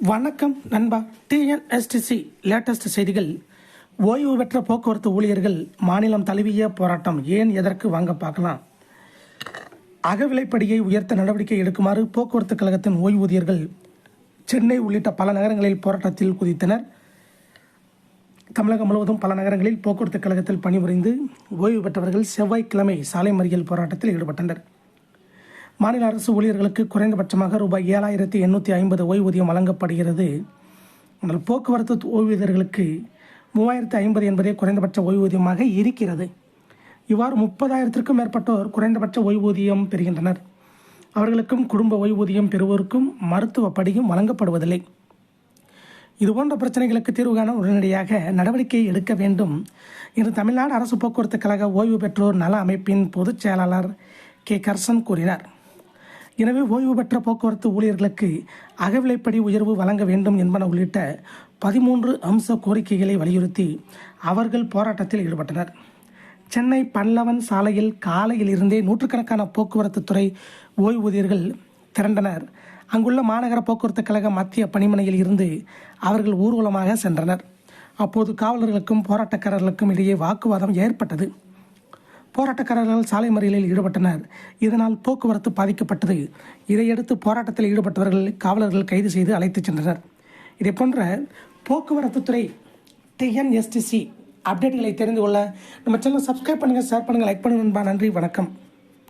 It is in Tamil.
வணக்கம் நண்பா. டிஎன்எஸ்டிசி லேட்டஸ்ட் செய்திகள். ஓய்வு பெற்ற போக்குவரத்து ஊழியர்கள் மாநிலம் தழுவிய போராட்டம் ஏன் எதற்கு வாங்க பார்க்கலாம். அகவிலைப்படியை உயர்த்த நடவடிக்கை எடுக்குமாறு போக்குவரத்து கழகத்தின் ஓய்வூதியர்கள் சென்னை உள்ளிட்ட பல நகரங்களில் போராட்டத்தில் குதித்தனர். தமிழகம் முழுவதும் பல நகரங்களில் போக்குவரத்து கழகத்தில் பணிபுரிந்து ஓய்வு பெற்றவர்கள் செவ்வாய்க்கிழமை சாலை மறியல் போராட்டத்தில் ஈடுபட்டனர். மாநில அரசு ஊழியர்களுக்கு குறைந்தபட்சமாக ரூபாய் 7,850 ஓய்வூதியம் வழங்கப்படுகிறது. ஆனால் போக்குவரத்து ஓய்வூதியர்களுக்கு 3,050 என்பதே குறைந்தபட்ச ஓய்வூதியமாக இருக்கிறது. இவ்வாறு 30,000க்கும் மேற்பட்டோர் குறைந்தபட்ச ஓய்வூதியம் பெறுகின்றனர். அவர்களுக்கும் குடும்ப ஓய்வூதியம் பெறுவோருக்கும் மருத்துவ படியும் வழங்கப்படுவதில்லை. இதுபோன்ற பிரச்சனைகளுக்கு தீர்வு காண உடனடியாக நடவடிக்கை எடுக்க வேண்டும் என்று தமிழ்நாடு அரசு போக்குவரத்து கழக ஓய்வு பெற்றோர் நல அமைப்பின் பொதுச் செயலாளர் கே. கர்சன் கூறினார். எனவே ஓய்வு பெற்ற போக்குவரத்து ஊழியர்களுக்கு அகவிலைப்படி உயர்வு வழங்க வேண்டும் என்பன உள்ளிட்ட 13 அம்ச கோரிக்கைகளை வலியுறுத்தி அவர்கள் போராட்டத்தில் ஈடுபட்டனர். சென்னை பல்லவன் சாலையில் காலையில் இருந்தே நூற்றுக்கணக்கான போக்குவரத்து துறை ஓய்வூதியர்கள் திரண்டனர். அங்குள்ள மாநகர போக்குவரத்து கழக மத்திய பணிமனையில் இருந்து அவர்கள் ஊர்வலமாக சென்றனர். அப்போது காவலர்களுக்கும் போராட்டக்காரர்களுக்கும் இடையே வாக்குவாதம் ஏற்பட்டது. போராட்டக்காரர்கள் சாலை மறியலில் ஈடுபட்டனர். இதனால் போக்குவரத்து பாதிக்கப்பட்டது. இதையடுத்து போராட்டத்தில் ஈடுபட்டவர்கள் காவலர்கள் கைது செய்து அழைத்துச் சென்றனர். இதே போன்ற போக்குவரத்து துறை டிஎன்எஸ்டிசி அப்டேட்களை தெரிந்து கொள்ள நம்ம சேனலை சப்ஸ்கிரைப் பண்ணுங்கள், ஷேர் பண்ணுங்கள், லைக் பண்ணுங்கள். நன்றி, வணக்கம்.